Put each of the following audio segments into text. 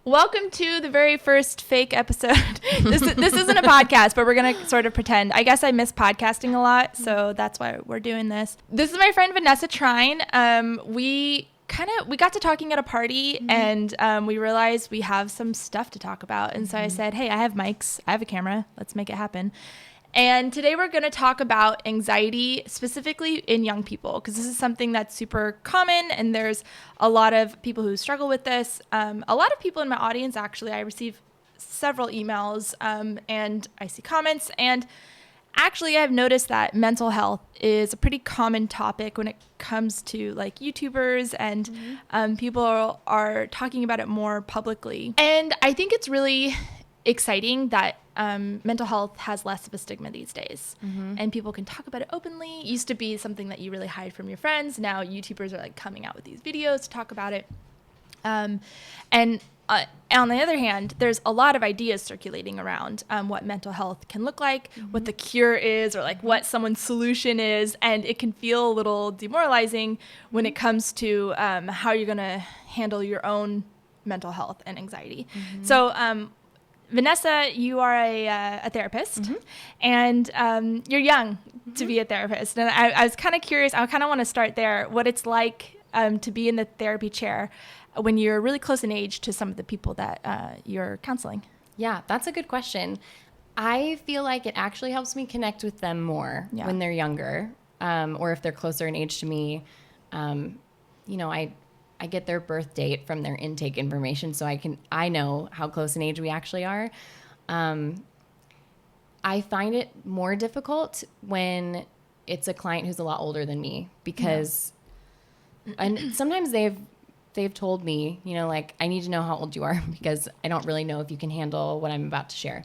Welcome to the very first fake episode. This isn't a podcast, but we're going to sort of pretend. I guess I miss podcasting a lot, so that's why we're doing this. This is my friend Vanessa Trine. We got to talking at a party, and we realized we have some stuff to talk about. And so I said, hey, I have mics. I have a camera. Let's make it happen. And today we're going to talk about anxiety, specifically in young people, because this is something that's super common, and there's a lot of people who struggle with this. A lot of people in my audience, actually, I receive several emails and I see comments. And actually, I've noticed that mental health is a pretty common topic when it comes to like YouTubers, and people are talking about it more publicly. And I think it's really exciting that mental health has less of a stigma these days, and people can talk about it openly. It used to be something that you really hide from your friends. Now YouTubers are like coming out with these videos to talk about it. And on the other hand, there's a lot of ideas circulating around what mental health can look like, what the cure is, or like what someone's solution is. And it can feel a little demoralizing when it comes to how you're going to handle your own mental health and anxiety. So, Vanessa, you are a therapist, and you're young to be a therapist. And I was kind of curious. I kind of want to start there, what it's like to be in the therapy chair when you're really close in age to some of the people that you're counseling. Yeah, that's a good question. I feel like it actually helps me connect with them more when they're younger, or if they're closer in age to me. I get their birth date from their intake information, so I know how close in age we actually are. I find it more difficult when it's a client who's a lot older than me, because and sometimes they've told me, like, I need to know how old you are because I don't really know if you can handle what I'm about to share,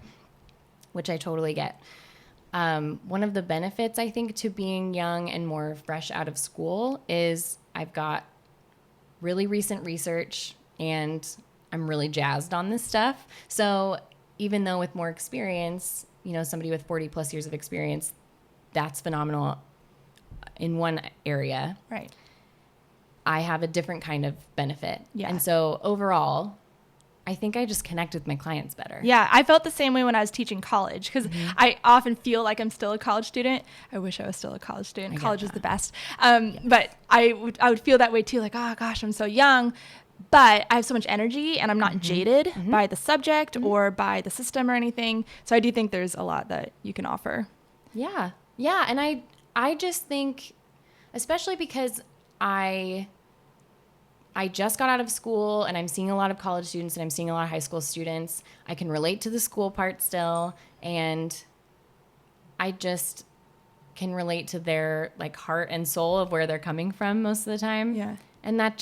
which I totally get. One of the benefits, I think, to being young and more fresh out of school is I've got really recent research and I'm really jazzed on this stuff. So even though with more experience, somebody with 40 plus years of experience, that's phenomenal in one area. Right. I have a different kind of benefit. Yeah. And so overall, I think I just connect with my clients better. Yeah, I felt the same way when I was teaching college, because I often feel like I'm still a college student. I wish I was still a college student. College is the best. But I would feel that way too, like, oh gosh, I'm so young. But I have so much energy, and I'm not jaded by the subject or by the system or anything. So I do think there's a lot that you can offer. Yeah. Yeah. And I just think, especially because I just got out of school and I'm seeing a lot of college students and I'm seeing a lot of high school students. I can relate to the school part still, and I just can relate to their like heart and soul of where they're coming from most of the time. Yeah. And that's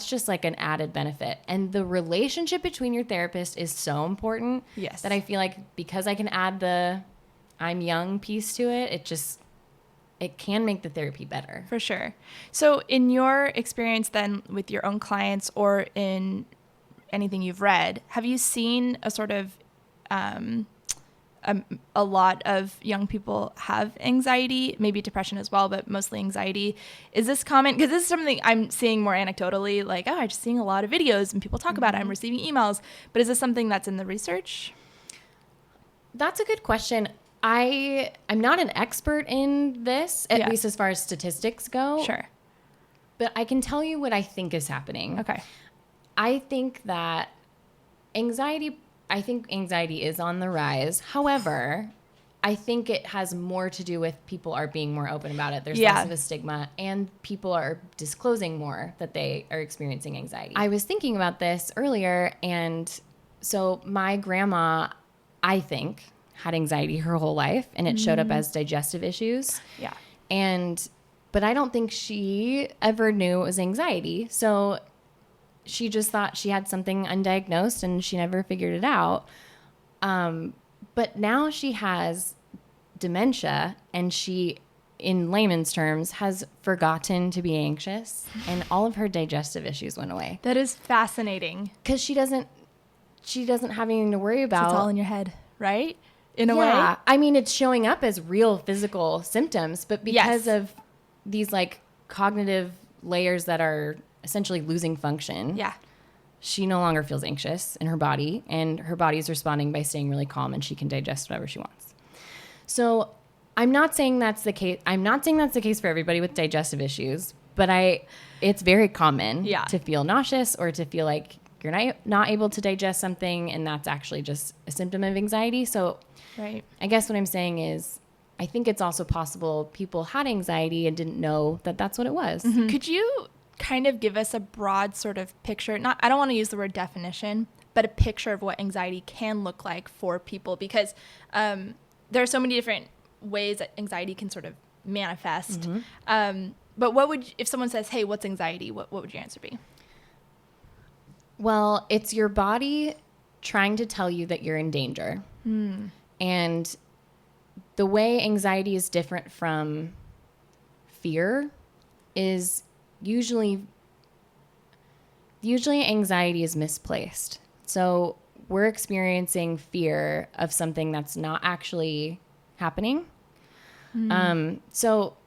just like an added benefit. And the relationship between your therapist is so important. Yes. That I feel like because I can add the I'm young piece to it, it can make the therapy better. For sure. So in your experience then with your own clients or in anything you've read, have you seen a sort of a lot of young people have anxiety, maybe depression as well, but mostly anxiety? Is this common? Because this is something I'm seeing more anecdotally, like, I'm just seeing a lot of videos and people talk about it. I'm receiving emails. But is this something that's in the research? That's a good question. I'm not an expert in this, at least as far as statistics go. Sure. But I can tell you what I think is happening. Okay. I think that anxiety is on the rise. However, I think it has more to do with people are being more open about it. There's less of a stigma, and people are disclosing more that they are experiencing anxiety. I was thinking about this earlier, and so my grandma, I think, had anxiety her whole life, and it showed up as digestive issues. Yeah. But I don't think she ever knew it was anxiety. So she just thought she had something undiagnosed and she never figured it out. But now she has dementia, and she, in layman's terms, has forgotten to be anxious, and all of her digestive issues went away. That is fascinating. Because she doesn't have anything to worry about. It's all in your head, right? In a way. I mean, it's showing up as real physical symptoms, but because of these like cognitive layers that are essentially losing function. Yeah. she no longer feels anxious in her body, and her body's responding by staying really calm, and she can digest whatever she wants. So I'm not saying that's the case. I'm not saying that's the case for everybody with digestive issues, but it's very common to feel nauseous or to feel like you're not able to digest something, and that's actually just a symptom of anxiety. So I guess what I'm saying is, I think it's also possible people had anxiety and didn't know that that's what it was. Mm-hmm. Could you kind of give us a broad sort of picture? I don't want to use the word definition, but a picture of what anxiety can look like for people, because there are so many different ways that anxiety can sort of manifest. Mm-hmm. But if someone says, hey, what's anxiety? What would your answer be? Well, it's your body trying to tell you that you're in danger. And the way anxiety is different from fear is usually anxiety is misplaced. So we're experiencing fear of something that's not actually happening. So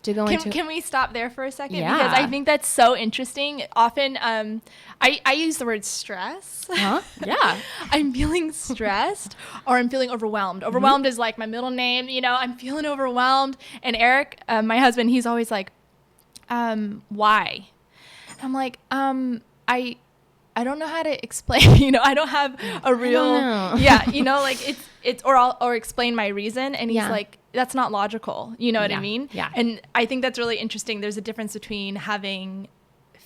to go into... Can we stop there for a second? Yeah. Because I think that's so interesting. Often I use the word stress. Huh? Yeah. I'm feeling stressed or I'm feeling overwhelmed. Overwhelmed is like my middle name. I'm feeling overwhelmed. And Eric, my husband, he's always like, why? I'm like, I don't know how to explain, I don't have a real, like it's, or I'll explain my reason. And he's like, that's not logical. You know what I mean? Yeah. And I think that's really interesting. There's a difference between having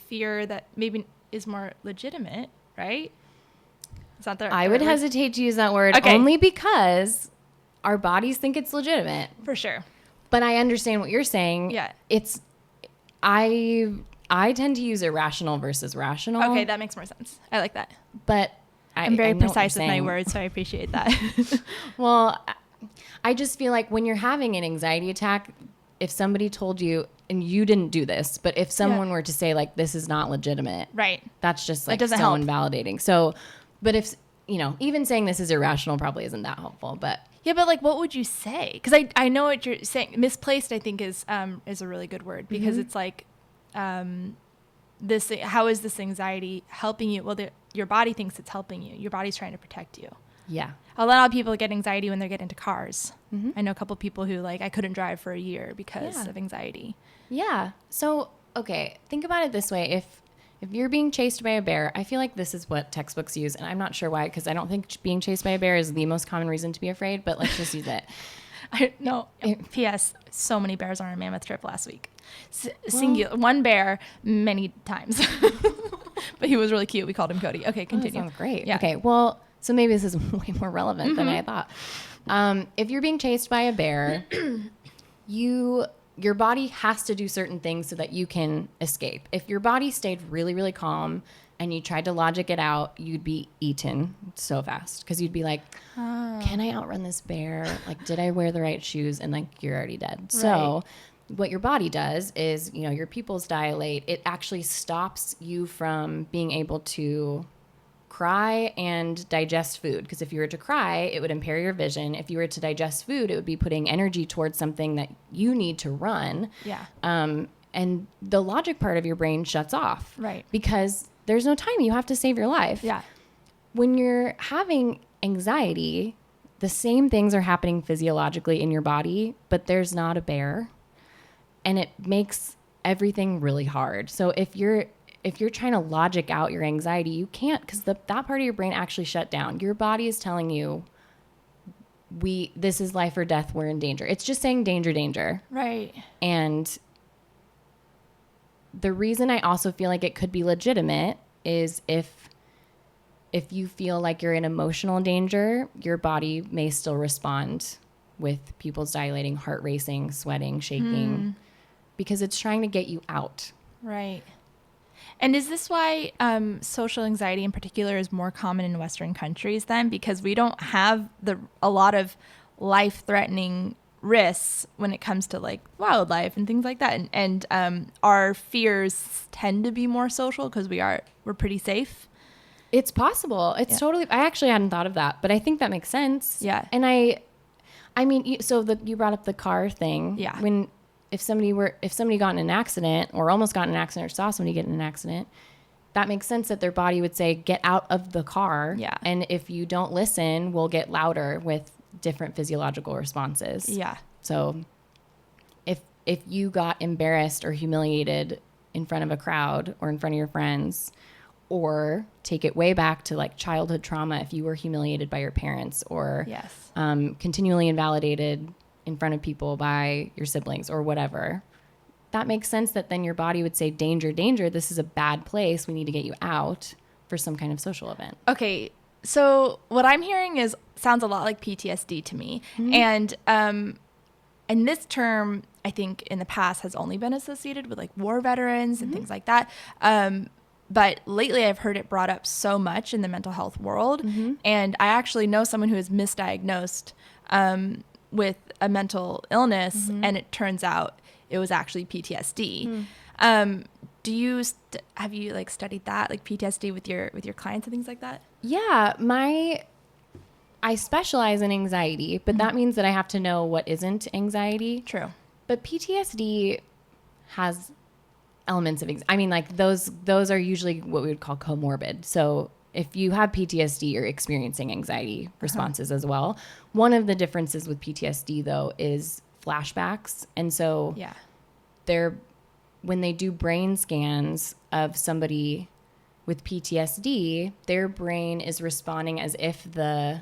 fear that maybe is more legitimate, right? It's not I would hesitate to use that word only because our bodies think it's legitimate. For sure. But I understand what you're saying. Yeah. I tend to use irrational versus rational. Okay, that makes more sense. I like that. But I'm very precise with my words, so I appreciate that. Well, I just feel like when you're having an anxiety attack, if somebody told you, and you didn't do this, but if someone were to say like, this is not legitimate, right? That's just like so help. Invalidating. So, but if, even saying this is irrational probably isn't that helpful, but. Yeah, but like, what would you say? Because I know what you're saying. Misplaced, I think, is a really good word, because it's like, how is this anxiety helping you? Well, your body thinks it's helping you. Your body's trying to protect you. Yeah. A lot of people get anxiety when they get into cars. Mm-hmm. I know a couple people who I couldn't drive for a year because of anxiety. Yeah. So, okay, think about it this way. If you're being chased by a bear, I feel like this is what textbooks use, and I'm not sure why, because I don't think being chased by a bear is the most common reason to be afraid, but let's just use it. No. P.S. So many bears on our mammoth trip last week. Singular. One bear, many times. But he was really cute. We called him Cody. Okay, continue. That sounds great. Yeah. Okay, well, so maybe this is way more relevant than I thought. If you're being chased by a bear, your body has to do certain things so that you can escape. If your body stayed really, really calm and you tried to logic it out, you'd be eaten so fast, because you'd be like, can I outrun this bear? Like, did I wear the right shoes? And like, you're already dead. Right. So what your body does is, your pupils dilate. It actually stops you from being able to cry and digest food. Because if you were to cry, it would impair your vision. If you were to digest food, it would be putting energy towards something that you need to run. Yeah. And the logic part of your brain shuts off. Right. Because there's no time. You have to save your life. Yeah. When you're having anxiety, the same things are happening physiologically in your body, but there's not a bear. And it makes everything really hard. So if you're trying to logic out your anxiety, you can't, because that part of your brain actually shut down. Your body is telling you, this is life or death, we're in danger. It's just saying danger, danger. Right. And the reason I also feel like it could be legitimate is if you feel like you're in emotional danger, your body may still respond with pupils dilating, heart racing, sweating, shaking, because it's trying to get you out. Right. And is this why social anxiety in particular is more common in Western countries then? Because we don't have a lot of life-threatening risks when it comes to like wildlife and things like that. And our fears tend to be more social because we're pretty safe. It's possible. It's totally, I actually hadn't thought of that, but I think that makes sense. Yeah. And I mean, so you brought up the car thing. Yeah. If somebody got in an accident or almost got in an accident or saw somebody get in an accident, that makes sense that their body would say, get out of the car. Yeah. And if you don't listen, we'll get louder with different physiological responses. Yeah. So if you got embarrassed or humiliated in front of a crowd or in front of your friends, or take it way back to like childhood trauma, if you were humiliated by your parents or continually invalidated in front of people by your siblings or whatever, that makes sense that then your body would say, danger, danger, this is a bad place. We need to get you out for some kind of social event. Okay. So what I'm hearing sounds a lot like PTSD to me. And this term, I think in the past has only been associated with like war veterans and things like that. But lately I've heard it brought up so much in the mental health world. And I actually know someone who is misdiagnosed with a mental illness, and it turns out it was actually PTSD. Have you like studied that, like PTSD with your clients and things like that? Yeah, I specialize in anxiety, but that means that I have to know what isn't anxiety. True. But PTSD has elements of anxiety. I mean, like those are usually what we would call comorbid. So if you have PTSD, you're experiencing anxiety responses as well. One of the differences with PTSD, though, is flashbacks. And so when they do brain scans of somebody with PTSD, their brain is responding as if the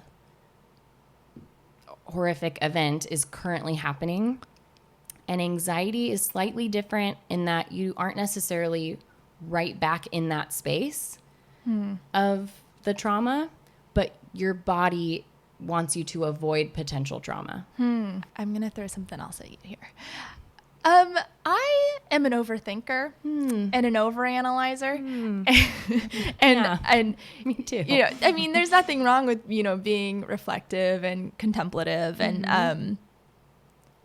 horrific event is currently happening. And anxiety is slightly different in that you aren't necessarily right back in that space of the trauma, but your body wants you to avoid potential trauma. I'm going to throw something else at you here. I am an overthinker and an overanalyzer. And me too. You know, I mean, there's nothing wrong with, being reflective and contemplative and,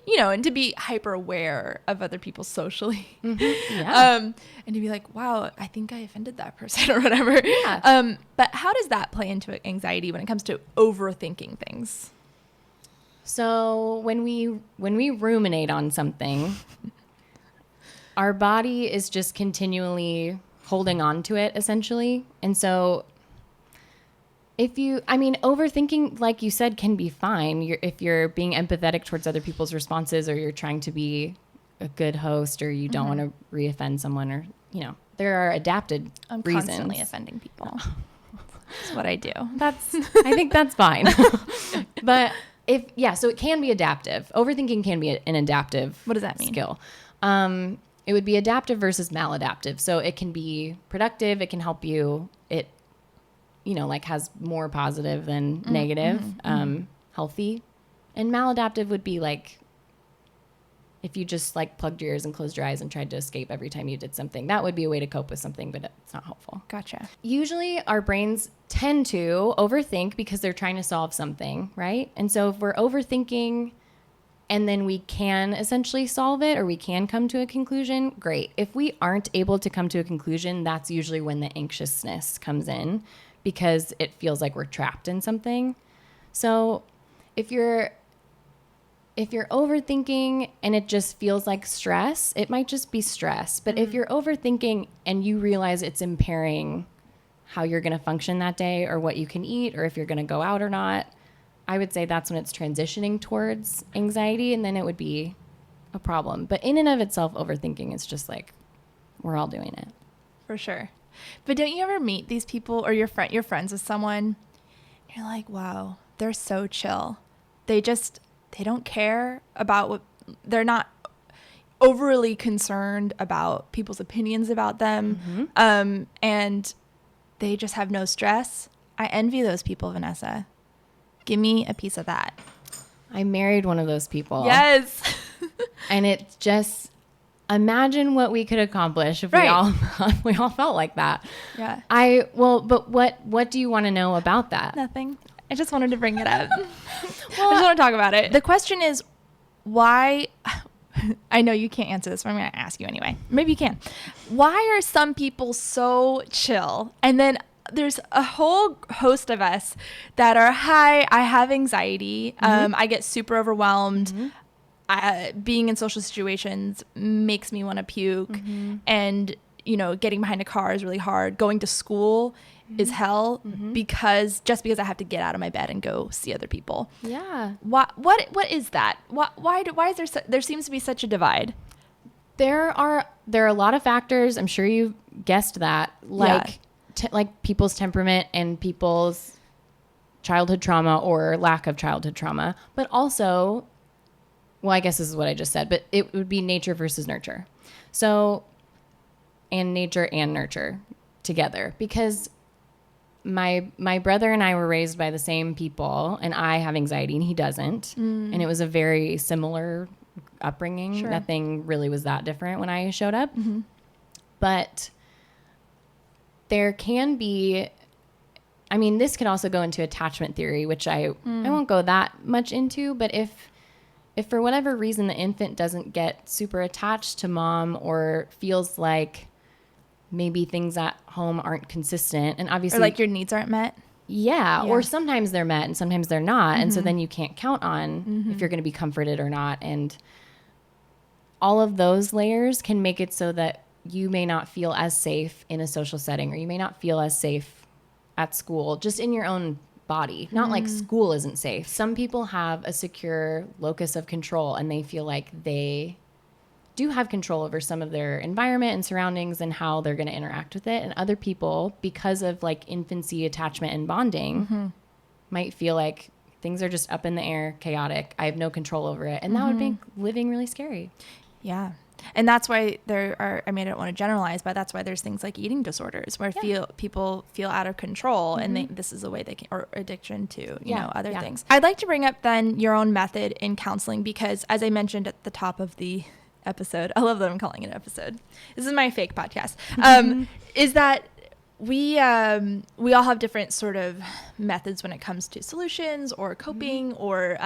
and to be hyper aware of other people socially. And to be like, wow, I think I offended that person or whatever. Yeah. But how does that play into anxiety when it comes to overthinking things? So when we ruminate on something, our body is just continually holding on to it, essentially. And so overthinking, like you said, can be fine if you're being empathetic towards other people's responses, or you're trying to be a good host, or you don't want to re-offend someone, or, there are adapted I'm reasons. Constantly offending people. That's what I do. I think that's fine. But so it can be adaptive. Overthinking can be an adaptive. What does that mean? Skill. It would be adaptive versus maladaptive. So it can be productive. It can help you. It, has more positive than negative, healthy. And maladaptive would be like if you just like plugged your ears and closed your eyes and tried to escape every time you did something. That would be a way to cope with something, but it's not helpful. Gotcha. Usually our brains tend to overthink because they're trying to solve something, right? And so if we're overthinking and then we can essentially solve it, or we can come to a conclusion, great. If we aren't able to come to a conclusion, that's usually when the anxiousness comes in, because it feels like we're trapped in something. So if you're overthinking and it just feels like stress, it might just be stress. But if you're overthinking and you realize it's impairing how you're going to function that day, or what you can eat, or if you're going to go out or not, I would say that's when it's transitioning towards anxiety, and then it would be a problem. But in and of itself, overthinking is just like, we're all doing it. For sure. But don't you ever meet these people, or you're friends with someone, you're like, wow, they're so chill. They don't care about they're not overly concerned about people's opinions about them. And they just have no stress. I envy those people, Vanessa. Give me a piece of that. I married one of those people. Yes. And it's just, imagine what we could accomplish if we all felt like that. Yeah. But what do you want to know about that? Nothing. I just wanted to bring it up. I just want to talk about it. The question is, why? I know you can't answer this, but I'm going to ask you anyway. Maybe you can. Why are some people so chill? And then there's a whole host of us that are, hi, I have anxiety. I get super overwhelmed. Being in social situations makes me want to puke. And getting behind a car is really hard. Going to school is hell because I have to get out of my bed and go see other people. Yeah. What is that? Why is there seems to be such a divide? There are a lot of factors. I'm sure you guessed that, like like people's temperament and people's childhood trauma or lack of childhood trauma, but also, well, I guess this is what I just said, but it would be nature versus nurture. So, and nature and nurture together, because my brother and I were raised by the same people, and I have anxiety and he doesn't. And it was a very similar upbringing. Sure. Nothing really was that different when I showed up. But there can be, I mean, this could also go into attachment theory, which I won't go that much into, but if for whatever reason the infant doesn't get super attached to mom or feels like maybe things at home aren't consistent, and obviously, or like your needs aren't met. Yeah, or sometimes they're met and sometimes they're not. And so then you can't count on if you're going to be comforted or not. And all of those layers can make it so that you may not feel as safe in a social setting, or you may not feel as safe at school, just in your own body. Not like school isn't safe. Some people have a secure locus of control and they feel like they do have control over some of their environment and surroundings and how they're going to interact with it. And other people, because of like infancy attachment and bonding, might feel like things are just up in the air, chaotic. I have no control over it. And that would make living really scary. Yeah. And that's why there are, I mean, I don't want to generalize, but that's why there's things like eating disorders where people feel out of control and this is a way they can, or addiction to, you know, other things. I'd like to bring up then your own method in counseling, because as I mentioned at the top of the episode, I love that I'm calling it an episode. This is my fake podcast. Is that we all have different sort of methods when it comes to solutions or coping or,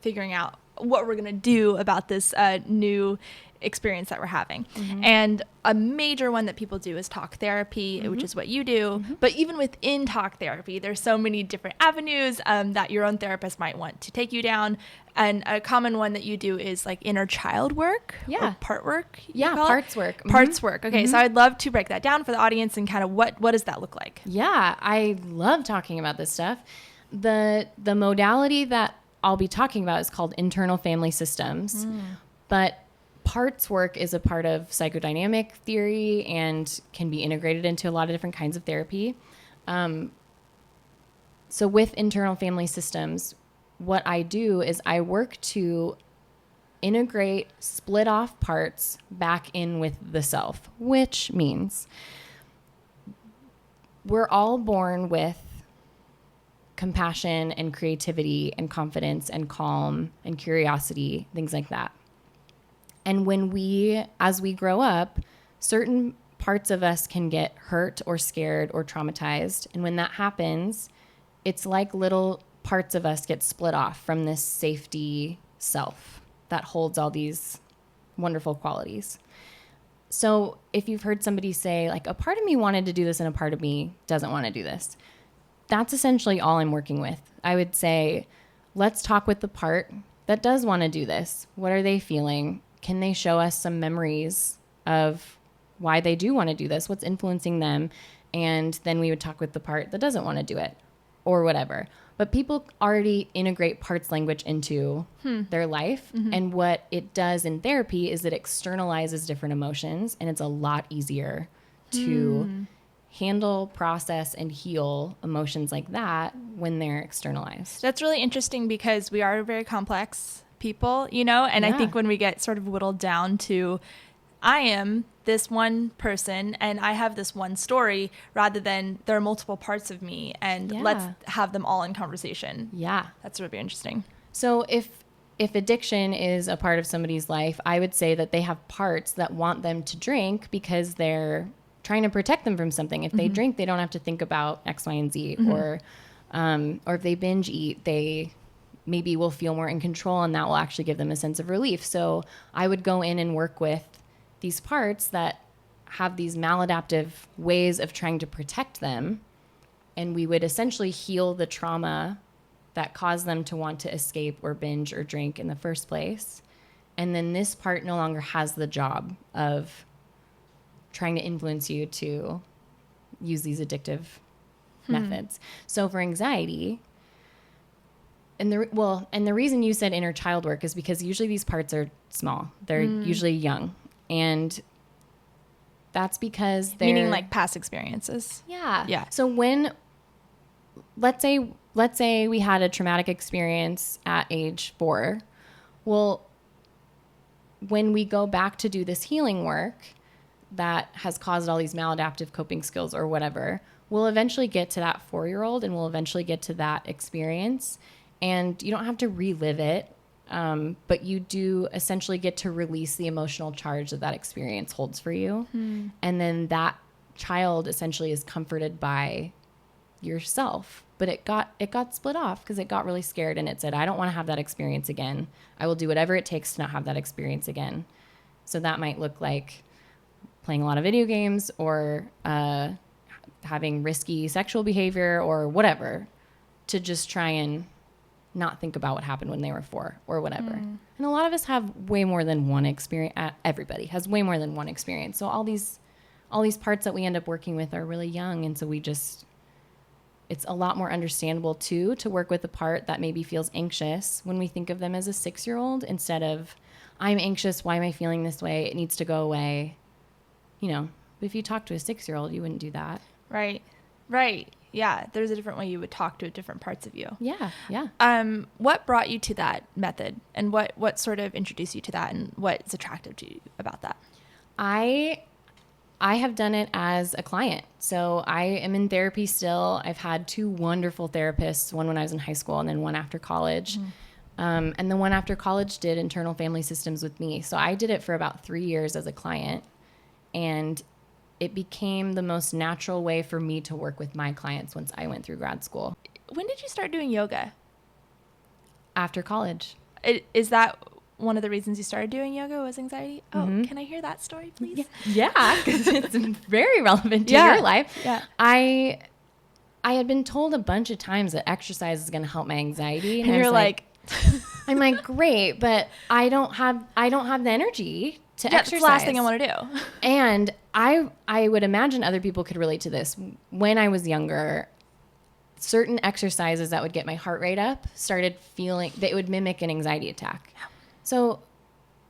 figuring out what we're going to do about this new experience that we're having. And a major one that people do is talk therapy, which is what you do. But even within talk therapy, there's so many different avenues that your own therapist might want to take you down. And a common one that you do is like inner child work or part work. Parts work. Parts work. Okay. So I'd love to break that down for the audience and kind of what does that look like? Yeah, I love talking about this stuff. The modality that I'll be talking about is called internal family systems, but parts work is a part of psychodynamic theory and can be integrated into a lot of different kinds of therapy. So with internal family systems, what I do is I work to integrate split off parts back in with the self, which means we're all born with compassion and creativity and confidence and calm and curiosity, things like that. And as we grow up, certain parts of us can get hurt or scared or traumatized. And when that happens, it's like little parts of us get split off from this safety self that holds all these wonderful qualities. So if you've heard somebody say, like, a part of me wanted to do this and a part of me doesn't want to do this, that's essentially all I'm working with. I would say, let's talk with the part that does want to do this. What are they feeling? Can they show us some memories of why they do want to do this? What's influencing them? And then we would talk with the part that doesn't want to do it or whatever. But people already integrate parts language into their life. And what it does in therapy is it externalizes different emotions, and it's a lot easier to handle, process, and heal emotions like that when they're externalized. That's really interesting because we are very complex people, and I think when we get sort of whittled down to, I am this one person and I have this one story, rather than there are multiple parts of me and let's have them all in conversation. Yeah. That's really interesting. So if addiction is a part of somebody's life, I would say that they have parts that want them to drink because they're trying to protect them from something. If they drink, they don't have to think about X, Y, and Z. Or if they binge eat, they maybe will feel more in control, and that will actually give them a sense of relief. So I would go in and work with these parts that have these maladaptive ways of trying to protect them, and we would essentially heal the trauma that caused them to want to escape or binge or drink in the first place. And then this part no longer has the job of trying to influence you to use these addictive methods. So for anxiety, and the reason you said inner child work is because usually these parts are small. They're usually young. And that's because they're... Meaning like past experiences. Yeah. Yeah. So when, let's say we had a traumatic experience at age 4. Well, when we go back to do this healing work that has caused all these maladaptive coping skills or whatever, we'll eventually get to that 4-year-old and we'll eventually get to that experience. And you don't have to relive it, but you do essentially get to release the emotional charge that experience holds for you. And then that child essentially is comforted by yourself. But it got split off because it got really scared and it said, I don't want to have that experience again. I will do whatever it takes to not have that experience again. So that might look like playing a lot of video games or having risky sexual behavior or whatever to just try and not think about what happened when they were 4 or whatever. And a lot of us have way more than one experience. Everybody has way more than one experience. So all these parts that we end up working with are really young. And so it's a lot more understandable too, to work with a part that maybe feels anxious when we think of them as a 6-year-old instead of, I'm anxious. Why am I feeling this way? It needs to go away. But if you talk to a 6-year-old, you wouldn't do that. Right. Yeah, there's a different way you would talk to different parts of you. Yeah. What brought you to that method, and what sort of introduced you to that, and what's attractive to you about that? I have done it as a client. So I am in therapy still. I've had 2 wonderful therapists, one when I was in high school and then one after college. And the one after college did internal family systems with me. So I did it for about 3 years as a client, and it became the most natural way for me to work with my clients once I went through grad school. When did you start doing yoga? After college. Is that one of the reasons you started doing yoga was anxiety? Oh, can I hear that story, please? Yeah, because it's very relevant to your life. Yeah. I had been told a bunch of times that exercise is going to help my anxiety. And you're like... I'm like, great, but I don't have the energy to exercise. That's the last thing I want to do. And I would imagine other people could relate to this. When I was younger, certain exercises that would get my heart rate up started feeling, they would mimic an anxiety attack. So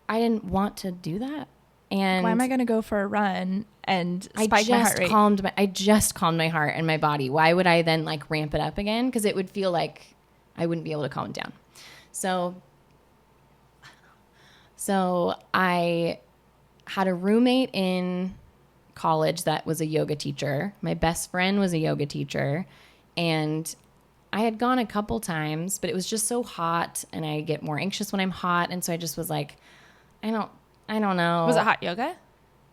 I didn't want to do that. And why am I going to go for a run and spike my heart rate? I just calmed my heart and my body. Why would I then like ramp it up again? Because it would feel like I wouldn't be able to calm it down. So I had a roommate in college that was a yoga teacher. My best friend was a yoga teacher, and I had gone a couple times, but it was just so hot, and I get more anxious when I'm hot, and so I just was like, I don't know. Was it hot yoga?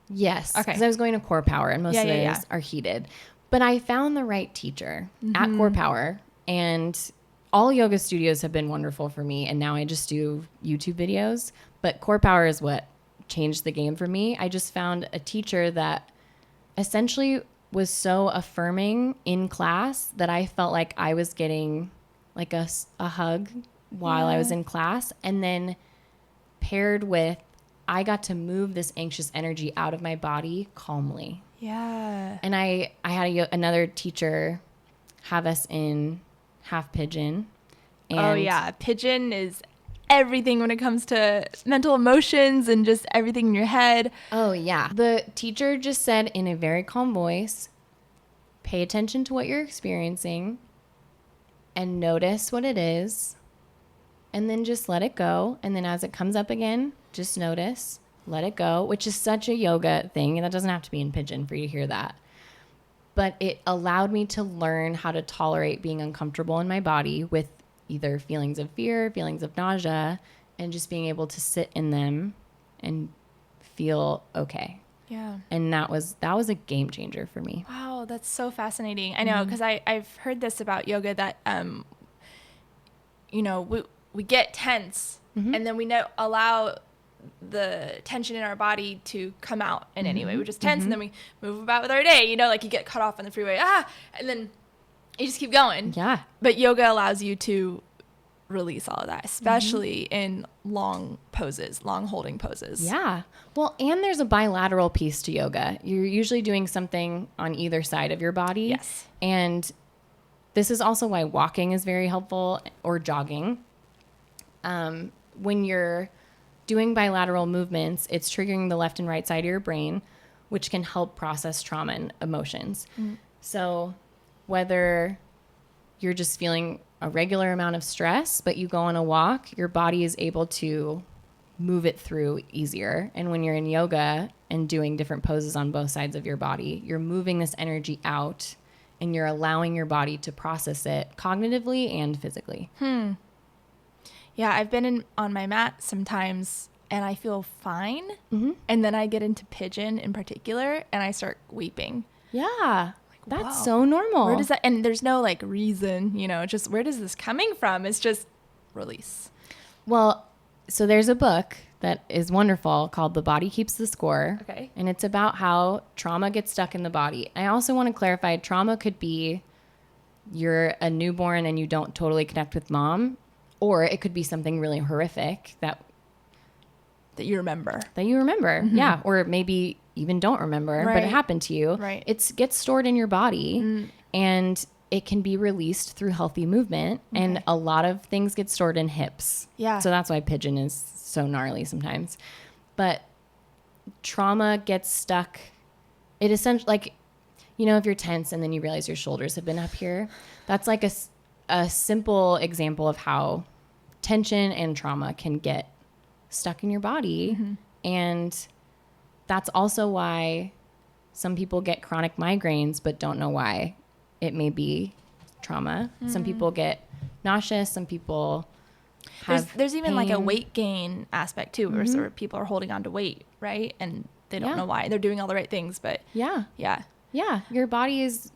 Yes. Okay. Because I was going to Core Power, and most of those are heated. But I found the right teacher at Core Power, and all yoga studios have been wonderful for me, and now I just do YouTube videos. But Core Power is what changed the game for me. I just found a teacher that essentially was so affirming in class that I felt like I was getting like a hug while I was in class. And then paired with, I got to move this anxious energy out of my body calmly. Yeah. And I had another teacher have us in half pigeon. And pigeon is everything when it comes to mental emotions and just everything in your head. Oh, yeah. The teacher just said in a very calm voice, pay attention to what you're experiencing and notice what it is, and then just let it go. And then as it comes up again, just notice, let it go, which is such a yoga thing. And that doesn't have to be in pigeon for you to hear that. But it allowed me to learn how to tolerate being uncomfortable in my body with either feelings of fear, feelings of nausea, and just being able to sit in them and feel okay. Yeah. And that was a game changer for me. Wow, that's so fascinating. I know, because I've heard this about yoga that, we get tense and then we allow the tension in our body to come out in any way. We just tense and then we move about with our day, like you get cut off on the freeway, and then you just keep going. Yeah. But yoga allows you to release all of that, especially in long poses, long holding poses. Yeah. Well, and there's a bilateral piece to yoga. You're usually doing something on either side of your body. Yes. And this is also why walking is very helpful, or jogging. When you're doing bilateral movements, it's triggering the left and right side of your brain, which can help process trauma and emotions. So whether you're just feeling a regular amount of stress, but you go on a walk, your body is able to move it through easier. And when you're in yoga and doing different poses on both sides of your body, you're moving this energy out and you're allowing your body to process it cognitively and physically. Yeah, I've been on my mat sometimes and I feel fine. And then I get into pigeon in particular and I start weeping. Yeah. That's wow, so normal. Where does that, and there's no like reason, you know, just where does this coming from? It's just release. Well, so there's a book that is wonderful called The Body Keeps the Score. Okay. And it's about how trauma gets stuck in the body. I also want to clarify, trauma could be you're a newborn and you don't totally connect with mom, or it could be something really horrific that you remember. Yeah. Or maybe even don't remember, but it happened to you. Right. It gets stored in your body and it can be released through healthy movement. And a lot of things get stored in hips. Yeah. So that's why pigeon is so gnarly sometimes. But trauma gets stuck. It essentially, like, you know, if you're tense and then you realize your shoulders have been up here, that's like a simple example of how tension and trauma can get stuck in your body. And that's also why some people get chronic migraines but don't know why. It may be trauma. Some people get nauseous. Some people have there's even like a pain. weight gain aspect too, where sort of people are holding on to weight, right? And they don't know why. They're doing all the right things, but Yeah. Your body is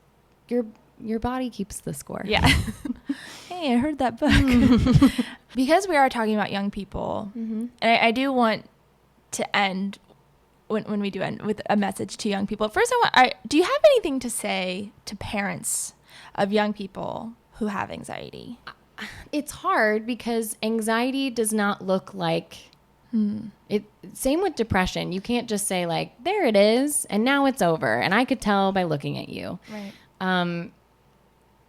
your body keeps the score. Yeah. Hey, I heard that book. Because we are talking about young people, and I do want to end when we do end with a message to young people. First, do you have anything to say to parents of young people who have anxiety? It's hard because anxiety does not look like it. Same with depression. You can't just say like, there it is, and now it's over. And I could tell by looking at you. Right.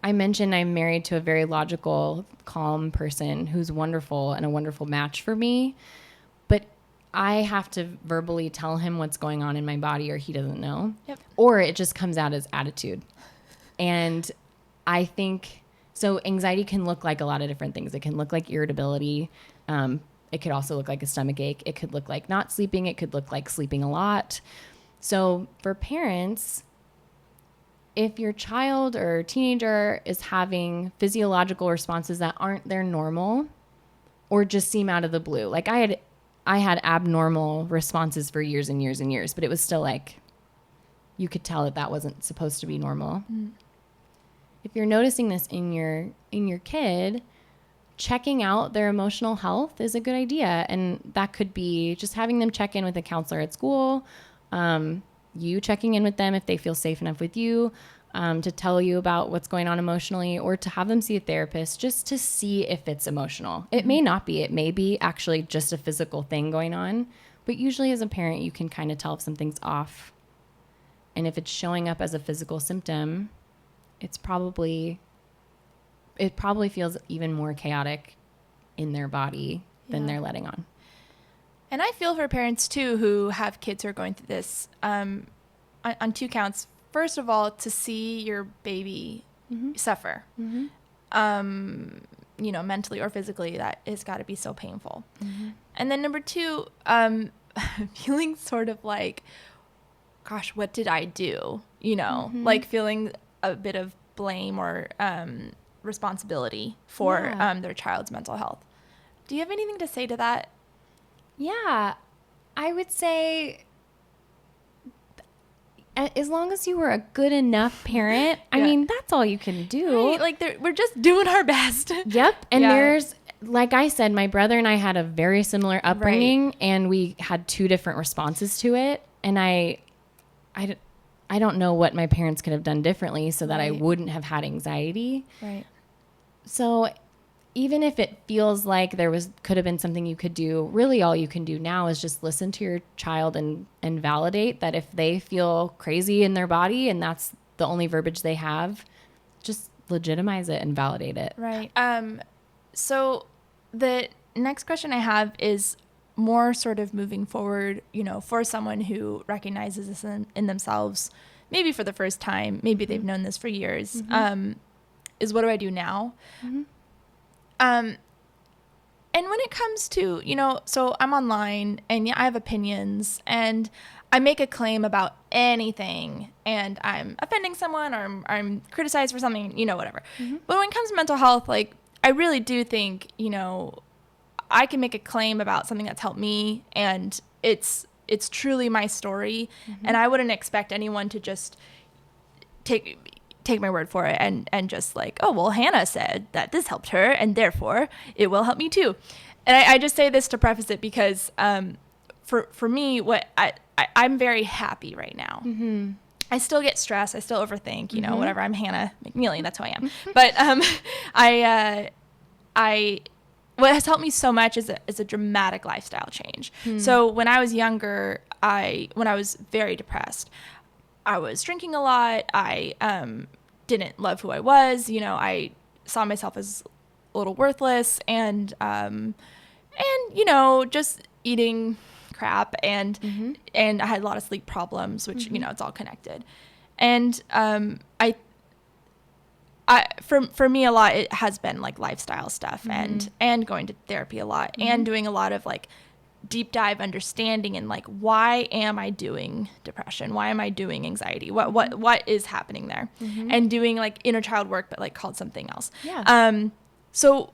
I mentioned I'm married to a very logical, calm person who's wonderful and a wonderful match for me. But I have to verbally tell him what's going on in my body or he doesn't know. Yep. Or it just comes out as attitude. And I think, so anxiety can look like a lot of different things. It can look like irritability. It could also look like a stomach ache. It could look like not sleeping. It could look like sleeping a lot. So for parents, if your child or teenager is having physiological responses that aren't their normal or just seem out of the blue, like I had abnormal responses for years and years and years, but it was still like, you could tell that wasn't supposed to be normal. If you're noticing this in your kid, checking out their emotional health is a good idea. And that could be just having them check in with a counselor at school, you checking in with them if they feel safe enough with you, to tell you about what's going on emotionally, or to have them see a therapist just to see if it's emotional. It may not be. It may be actually just a physical thing going on. But usually as a parent, you can kind of tell if something's off. And if it's showing up as a physical symptom, it probably feels even more chaotic in their body than they're letting on. And I feel for parents too who have kids who are going through this on two counts. First of all, to see your baby suffer, you know, mentally or physically, that has got to be so painful. And then number two, feeling sort of like, gosh, what did I do? You know, like feeling a bit of blame or responsibility for their child's mental health. Do you have anything to say to that? Yeah, I would say as long as you were a good enough parent, I mean, that's all you can do. Right? Like we're just doing our best. Yep. And there's, like I said, my brother and I had a very similar upbringing and we had two different responses to it. And I don't know what my parents could have done differently so that I wouldn't have had anxiety. Right. So even if it feels like could have been something you could do, really all you can do now is just listen to your child and validate that if they feel crazy in their body and that's the only verbiage they have, just legitimize it and validate it. Right. So the next question I have is more sort of moving forward, for someone who recognizes this in themselves, maybe for the first time, maybe they've known this for years, is what do I do now? And when it comes to, so I'm online and I have opinions and I make a claim about anything and I'm offending someone or I'm criticized for something, whatever. But when it comes to mental health, like, I really do think, I can make a claim about something that's helped me and it's truly my story. And I wouldn't expect anyone to just take my word for it and just like, oh, well, Hannah said that this helped her and therefore it will help me too. And I just say this to preface it because for me, what I'm very happy right now. I still get stressed. I still overthink, whatever. I'm Hannah McNeely. That's who I am. But what has helped me so much is a dramatic lifestyle change. So when I was younger, when I was very depressed, I was drinking a lot. I didn't love who I was. I saw myself as a little worthless and just eating crap and I had a lot of sleep problems, which, it's all connected. And for me, a lot, it has been like lifestyle stuff and going to therapy a lot and doing a lot of like deep dive understanding and like, why am I doing depression? Why am I doing anxiety? What is happening there? And doing like inner child work, but like called something else. Yeah. So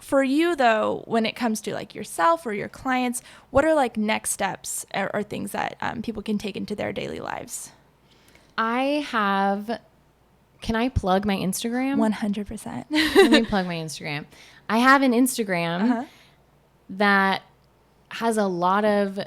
for you though, when it comes to like yourself or your clients, what are like next steps or things that people can take into their daily lives? Can I plug my Instagram? 100%. Let me plug my Instagram. I have an Instagram that has a lot of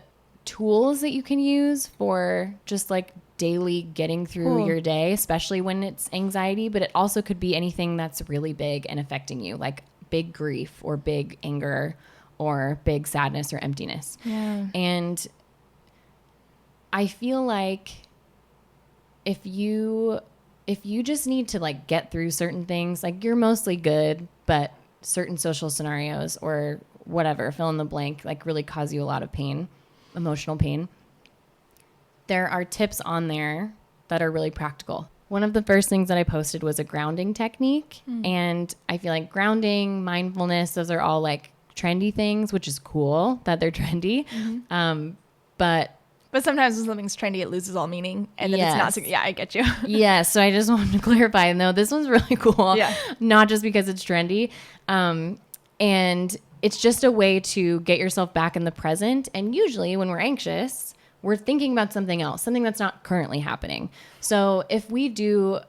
tools that you can use for just like daily getting through your day, especially when it's anxiety, but it also could be anything that's really big and affecting you, like big grief or big anger or big sadness or emptiness. Yeah. And I feel like if you just need to like get through certain things, like you're mostly good, but certain social scenarios or whatever, fill in the blank, like really cause you a lot of pain, emotional pain. There are tips on there that are really practical. One of the first things that I posted was a grounding technique. And I feel like grounding, mindfulness, those are all like trendy things, which is cool that they're trendy. But sometimes when something's trendy, it loses all meaning. And then it's not. Yeah, I get you. Yes. So I just wanted to clarify. No, this one's really cool. Yeah. Not just because it's trendy. And it's just a way to get yourself back in the present. And usually when we're anxious, we're thinking about something else, something that's not currently happening. So if we do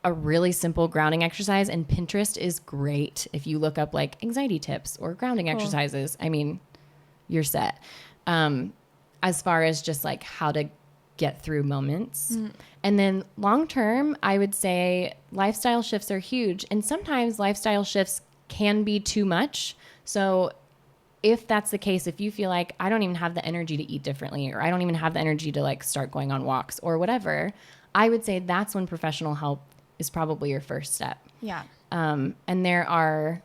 a really simple grounding exercise, and Pinterest is great. If you look up like anxiety tips or grounding exercises, I mean, you're set. As far as just like how to get through moments. And then long term, I would say lifestyle shifts are huge. And sometimes lifestyle shifts can be too much. So if that's the case, if you feel like I don't even have the energy to eat differently, or I don't even have the energy to like start going on walks or whatever, I would say that's when professional help is probably your first step. Yeah. And there are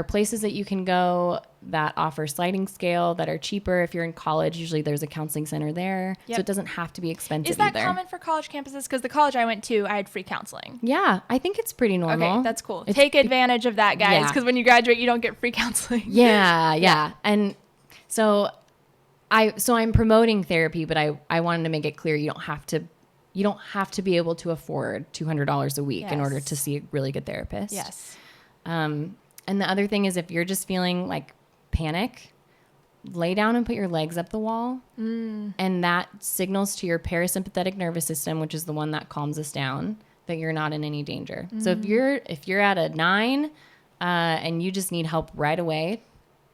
places that you can go that offer sliding scale that are cheaper. If you're in college, usually there's a counseling center there. Yep. So it doesn't have to be expensive Is that either. common for college campuses? Because the college I went to, I had free counseling. Yeah, I think it's pretty normal. Okay, that's cool. Take advantage of that, guys, because when you graduate, you don't get free counseling. Yeah. And so I'm promoting therapy, but I wanted to make it clear you don't have to be able to afford $200 a week in order to see a really good therapist. Yes. And the other thing is, if you're just feeling like panic, lay down and put your legs up the wall. And that signals to your parasympathetic nervous system, which is the one that calms us down, that you're not in any danger. So if you're at a 9 and you just need help right away,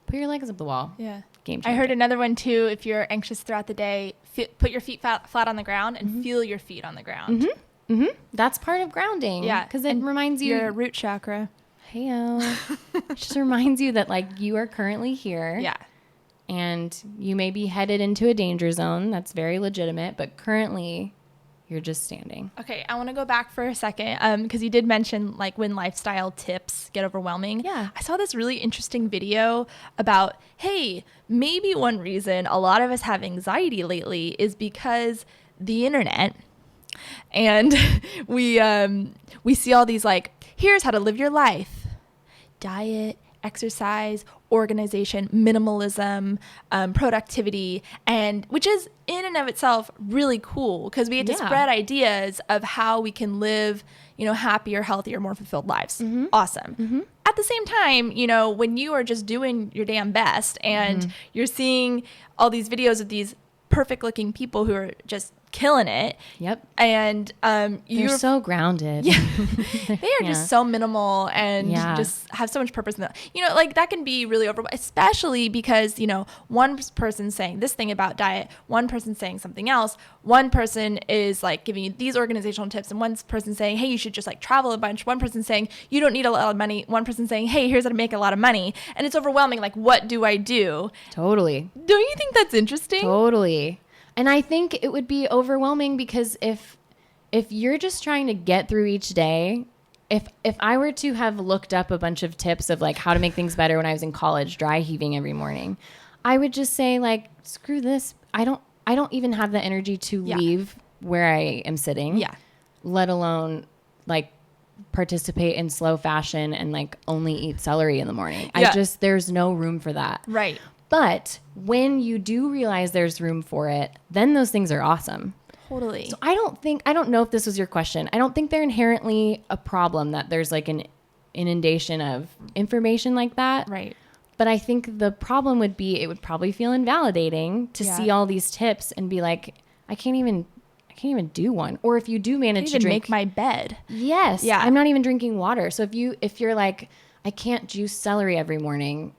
put your legs up the wall. Yeah. Game changer. I heard another one too. If you're anxious throughout the day, put your feet flat on the ground and feel your feet on the ground. That's part of grounding. Yeah. Because it reminds you your root chakra. Heyo. It just reminds you that like you are currently here. Yeah. And you may be headed into a danger zone. That's very legitimate. But currently, you're just standing. Okay, I want to go back for a second because you did mention like when lifestyle tips get overwhelming. Yeah. I saw this really interesting video about, hey, maybe one reason a lot of us have anxiety lately is because the internet, and we see all these like, here's how to live your life, diet, exercise, organization, minimalism, productivity, and which is in and of itself really cool because we get to spread ideas of how we can live, happier, healthier, more fulfilled lives. Awesome. At the same time, when you are just doing your damn best and you're seeing all these videos of these perfect looking people who are just killing it. Yep. And you're so grounded. Yeah. They are just so minimal and just have so much purpose in that. Like that can be really overwhelming, especially because, one person's saying this thing about diet, one person's saying something else. One person is like giving you these organizational tips and one person saying, hey, you should just like travel a bunch. One person saying you don't need a lot of money. One person saying, hey, here's how to make a lot of money. And it's overwhelming. Like, what do I do? Totally. Don't you think that's interesting? Totally. And I think it would be overwhelming because if you're just trying to get through each day, if I were to have looked up a bunch of tips of like how to make things better when I was in college, dry heaving every morning, I would just say like, screw this. I don't even have the energy to leave where I am sitting. Yeah. Let alone like participate in slow fashion and like only eat celery in the morning. Yeah. There's no room for that. Right. But when you do realize there's room for it, then those things are awesome. Totally. So I don't know if this was your question. I don't think they're inherently a problem that there's like an inundation of information like that. Right. But I think the problem would be it would probably feel invalidating to see all these tips and be like, I can't even do one. Or if you do manage to drink, make my bed. Yes. Yeah. I'm not even drinking water. So if you're like, I can't juice celery every morning,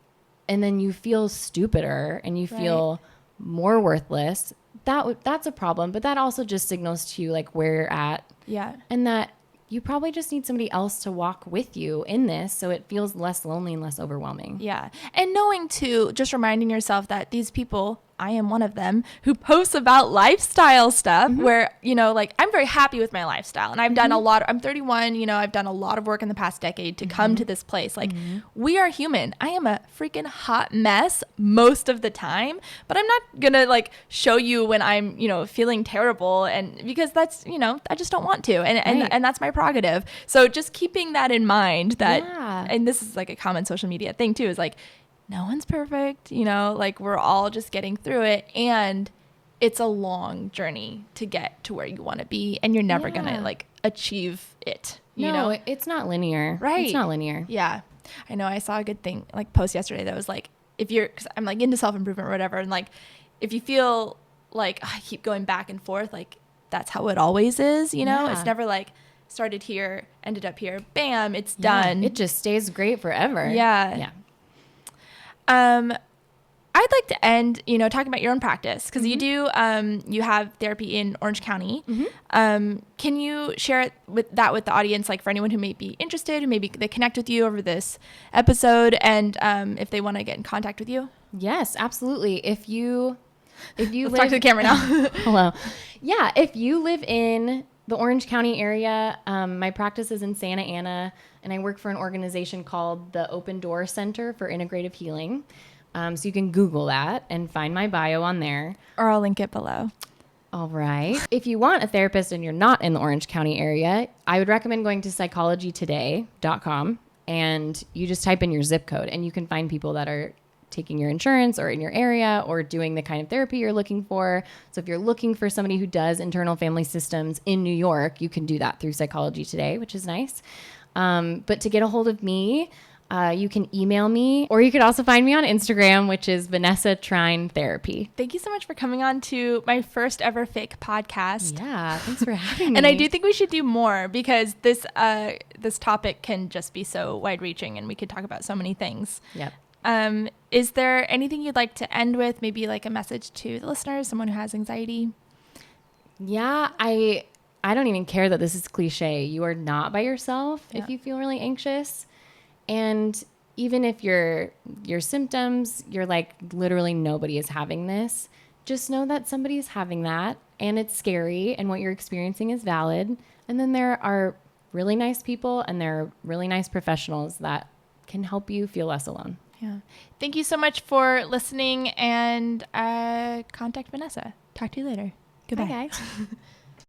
and then you feel stupider and you feel more worthless, that's a problem. But that also just signals to you like where you're at. Yeah. And that you probably just need somebody else to walk with you in this so it feels less lonely and less overwhelming. Yeah. And knowing too, just reminding yourself that these people, I am one of them, who posts about lifestyle stuff where, like I'm very happy with my lifestyle and I've done I'm 31, I've done a lot of work in the past decade to come to this place. Like we are human. I am a freaking hot mess most of the time, but I'm not going to like show you when I'm, feeling terrible and because that's, I just don't want to. And that's my prerogative. So just keeping that in mind that, and this is like a common social media thing too, is like, no one's perfect, like we're all just getting through it. And it's a long journey to get to where you want to be. And you're never going to like achieve it. No, it's not linear. Right. It's not linear. Yeah. I know. I saw a good thing, like post yesterday that was like, cause I'm like into self-improvement or whatever. And like, if you feel like I keep going back and forth, like that's how it always is, it's never like started here, ended up here, bam, it's done. It just stays great forever. Yeah. Yeah. I'd like to end, talking about your own practice because you do, you have therapy in Orange County. Can you share with the audience, like for anyone who may be interested, who maybe they connect with you over this episode and, if they want to get in contact with you? Yes, absolutely. If you Let's talk to the camera now. Hello. Yeah. If you live in the Orange County area, my practice is in Santa Ana, and I work for an organization called the Open Door Center for Integrative Healing. So you can Google that and find my bio on there. Or I'll link it below. All right. If you want a therapist and you're not in the Orange County area, I would recommend going to psychologytoday.com and you just type in your zip code and you can find people that are taking your insurance or in your area or doing the kind of therapy you're looking for. So if you're looking for somebody who does internal family systems in New York, you can do that through Psychology Today, which is nice. But to get a hold of me, you can email me, or you could also find me on Instagram, which is Vanessa Trine Therapy. Thank you so much for coming on to my first ever fake podcast. Yeah, thanks for having me. And I do think we should do more because this topic can just be so wide-reaching and we could talk about so many things. Yep. Is there anything you'd like to end with? Maybe like a message to the listeners, someone who has anxiety? Yeah, I don't even care that this is cliche. You are not by yourself if you feel really anxious. And even if your symptoms, you're like, literally nobody is having this, just know that somebody's having that, and it's scary, and what you're experiencing is valid. And then there are really nice people, and there are really nice professionals that can help you feel less alone. Yeah. Thank you so much for listening, and contact Vanessa. Talk to you later. Goodbye. Bye, guys.